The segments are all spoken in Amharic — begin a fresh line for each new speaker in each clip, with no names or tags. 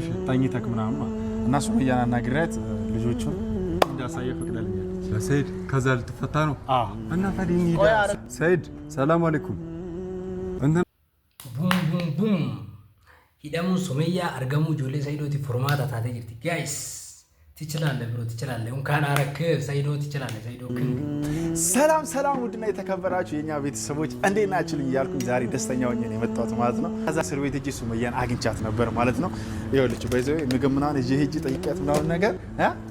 እሺ ታኝተክ ምናምን እና ሱመያን አናግራት ልጆቹን እንዳሳየ ፈቅዳለኛል ለሰይድ ከዛ ልትፈታ ነው እና ፈዲኒ ሰይድ ሰላም አለይኩም እንደ
ቡም ሂዳሙ ሱመያ አርገሙ ጆሌ ሰይዶቲ ፎርማታ ታተ ጅርቲ ጋይስ ትችላለህ ብሮ ትችላለህ እንኳን አረክ ሰይዶ ትችላለህ ሰይዶ
ሰላም ሰላም ውድና የተከበራችሁ የኛ ቤተሰቦች እንዴት ናችሁ እያልኩኝ ዛሬ ደስተኛ ሆኜ ነው የመጣሁት ማለት ነው። ከዛ እስር ቤት እጂ ሱመያን አግኝቻት ነበር ማለት ነው። ይኸውልሽ በዚህ ምግብ ምናምን እጂ ሄጂ ጠይቂያት ምናምን ነገር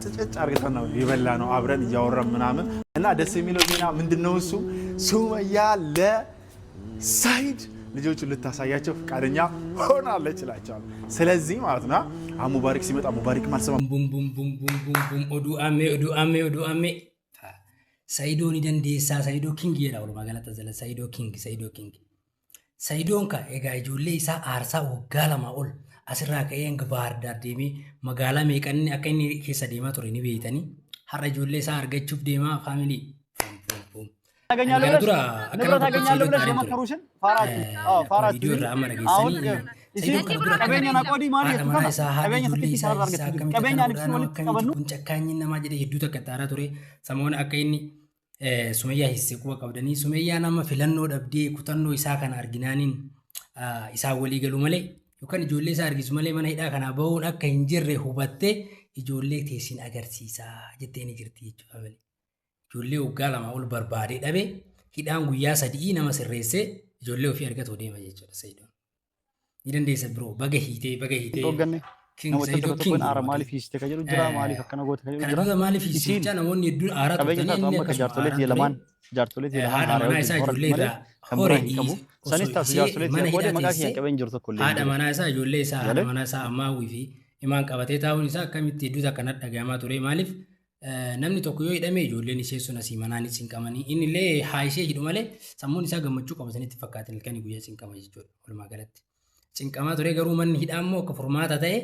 ጭጭ አርግተን ነው የበላ ነው አብረን እያወራን ምናምን እና ደስ የሚለው ዜና ምንድነው እሱ ሱመያ ለሰይድ ልጆቹን ልታሳያቸው ፈቃደኛ ሆናለች እላቸዋለሁ። ስለዚህ ማለት ነው ሙባሪክ ሲመጣ ሙባሪክ ማልሰማ
ቡም ቡም ቡም ቡም ቡም ቡም ኦዱ አሜ ሰይዶን ይደንዴሳ ሰይዶ ኪንግ ይላሉ ማገለጣ ዘለ ሰይዶ ኪንግ ሰይዶን ካ ኤጋ ጆሌ ኢሳ አርሳ ወጋለማ ኦል አስራ ከየንግ ባህር ዳር ዴሜ መጋላ ሜቀን አከኒ ኬሰ ዴማ ቱሪኒ ቤተኒ ሐረ ጆሌ ኢሳ አርገቹፍ ዴማ ፋሚሊ
ታገኛለህ ንብረት ታገኛለህ ብለሽ የመከሩሽን ፋራት ቪዲዮ
ራማረ ገሰኒ
ቀበኛና ቆዲ ማለት ቀበኛ ትክክል አርገት ቀበኛ ልክስ ወልት ቀበኑ
ጨካኝና ማጀደ የዱ ተከታራ ቱሬ ሰሞን አከይኒ ሱመያ ሂስቁ ቀብደኒ ሱመያ ናማ ፍለኖ ደብዴ ኩተኖ ኢሳ ካን አርጊናኒን ኢሳ ወሊ ገሉ መለ ዮካን ጆሌ ኢሳ አርጊሱ መለ መና ሂዳ ካና በውን አከ እንጀሬ ሁበቴ ጆሌ ቴሲን አገርሲሳ ጀቴኒ ጅርቲ ፋሚሊ ijoollee waggaa lama ol barbaadee dhabe hidhaan guyyaa sadii nama sirreessee ijoollee ofii argatoo deema jechuudha Sayidoon. Ni dandeessa biroo baga hiitee King Sayidoo King
maaliif hiiste kan jedhu jira maaliif akkana goote kan jedhu
jira maaliif hiisichaa namoonni hedduun aaraa tuqanii inni akka
jaartoleetii lamaan
haadha manaa isaa ijoollee irraa horee
sanis taas jaartoleetii godhe maqaa kiyyan qabeen jiru tokko illee
haadha manaa isaa ijoollee isaa haadha manaa isaa ammaawwii fi imaan qabatee taa'uun isaa akkamitti hedduuta akkanatti dhagahamaa ture maaliif namni tokko yoo hidhame ijoolleen ishee sun asii manaanis hin qabanii inni illee haa ishee hidhu malee sammuun isaa gammachuu qaba sanitti fakkaatan ilkanii guyyaa cinqama jechuudha walumaa galatti cinqamaa ture garuu manni hidhaa immoo akka furmaata ta'e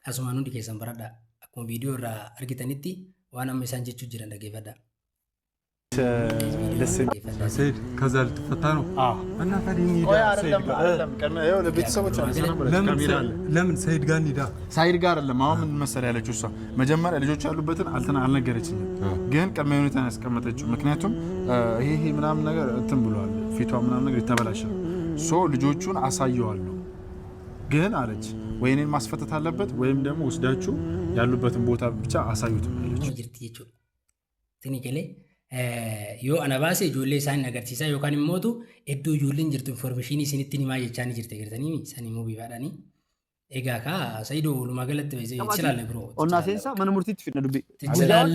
asumaan hundi keessan baradha akkuma viidiyoo irraa argitanitti waan amma isaan jechuu jiran dhageeffadha.
ሰይድ ከዛ ልትፈታ ነው እና ፈዲኒ ለምን ሰይድ ጋር እንሂዳ ሰይድ ጋር አይደለም አሁን ምን መሰለ ያለችው እሷ መጀመሪያ ልጆች ያሉበትን አልነገረችኝም ግን ቅድመ ሁኔታን ያስቀመጠችው ምክንያቱም ይሄ ምናምን ነገር እንትን ብሏል ፊቷ ምናምን ነገር ይተበላሻል ሶ ልጆቹን አሳየዋለሁ ግን አለች ወይኔን ማስፈተት አለበት ወይም ደግሞ ወስዳችሁ ያሉበትን ቦታ ብቻ አሳዩት አለች
ትኒከለ yoo ana baase ijoollee isaan agarsiisaa yookaan immoo iddoo ijoolleen jirtu information isinitti himaa jechaani jirte gartanii isaan immoo bifaadhaani egaa ka Sayidoo walumaa galatti beese ይችላል ብሮ
ኦና ሴንሳ ምን ሙርቲት ፊት ነው ዱቤ
ይችላል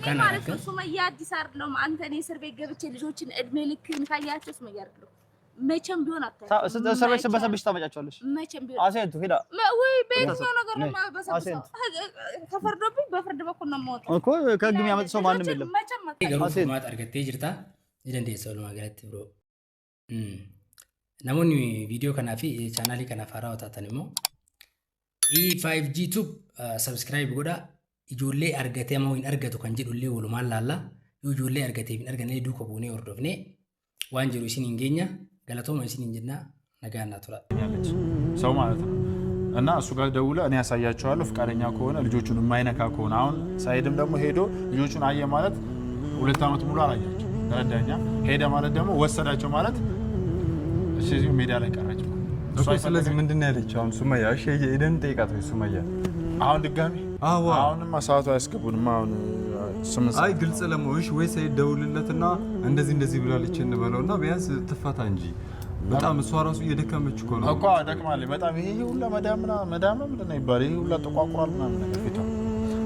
ካና አረከ ሱመያ አዲስ አይደለም አንተ እኔ እስር ቤት ገብቼ ልጆችን እድሜ ልክን ካያቸው ሱመያ አይደለም መቼም ቢሆን አታውቅም
ሰርበሽ በሰብሽ ታመጫቸዋለሽ
መቼም ቢሆን
አሴንቱ ሄዳ
ወይ ቤት ነው ነገር ነው በሰብሽ ተፈርዶብኝ በፍርድ በኩል ነው የምወጣው
እኮ ከህግ የሚያመጥ ሰው ማንም የለም
አሴንቱ ማት አርገቴ ጅርታ ይደንደሰው ለማገለት ብሎ ናሞኒ ቪዲዮ ከናፊ ቻናሊ ከናፋራ ወጣተንሞ E5G tube subscribe ጎዳ ijoollee argatee ama hin argatu kan jedhullee walumaan laalla yoo ijoollee argatee hin arganne duuka buunee hordofne waan jiru isin hingeenya galatooma isin hinjenna nagaana tura
ያለች ሰው ማለት ነው እና እሱ ጋር ደውለ እኔ ያሳያቸዋለሁ ፍቃደኛ ከሆነ ልጆቹን የማይነካ ከሆነ አሁን ሳይድም ደግሞ ሄዶ ልጆቹን አየ ማለት 2 አመት ሙሉ አላያቸው ተረዳኛ ሄደ ማለት ደግሞ ወሰዳቸው ማለት እሺ ሜዳ ላይ ቀራቸው እሱ ስለዚህ ምንድነው ያለችው አሁን ሱመያ እሺ ሄደን ጠይቃት ነው ሱመያ አሁን ድጋሚ አሁንማ ሰዓቱ አያስገቡንም አሁን አይ ግልጽ ለሞሽ ወይ ሰይድ ደውልለትና እንደዚህ ብላለች እንበለውና ቢያንስ ትፈታ እንጂ በጣም እሷ ራሱ እየደከመች እኮ ነው እኮ ደክማለች በጣም ይሄ ሁላ መዳም ምንድነው ይባል ይሄ ሁላ ተቋቁሯል ምናምን ነገር ፊቷ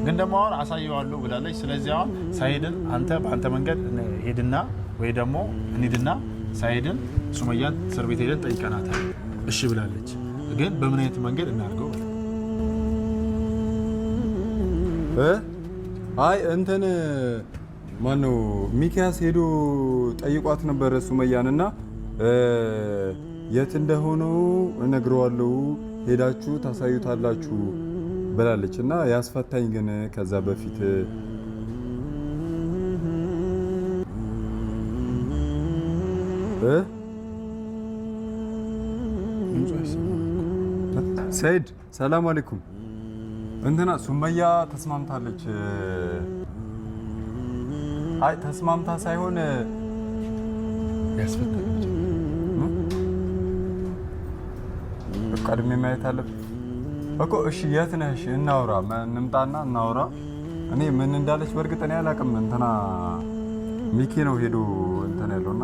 ግን ደግሞ አሁን አሳየዋለሁ ብላለች ስለዚህ አሁን ሳይድን አንተ በአንተ መንገድ ሄድና ወይ ደግሞ እንሂድና ሳይድን ሱመያን እስር ቤት ሄደን ጠይቀናታል እሺ ብላለች ግን በምን አይነት መንገድ እናድርገው አይ እንትን ማነው ሚኪያስ ሄዶ ጠይቋት ነበር ሱመያንና የት እንደሆነው እነግረዋለሁ ሄዳችሁ ታሳዩታላችሁ ብላለችና ያስፈታኝ ግን ከዛ በፊት
ሰይድ ሰላም አለይኩም። እንትና ሱመያ ተስማምታለች። አይ ተስማምታ ሳይሆን ያስፈታለች። ቀድሜ ማየት አለብኝ እኮ። እሺ የት ነህ? እሺ እናውራ፣ እንምጣና እናውራ። እኔ ምን እንዳለች በእርግጥ እኔ አላውቅም። እንትና ሚኪ ነው ሄዶ እንትን ያለውና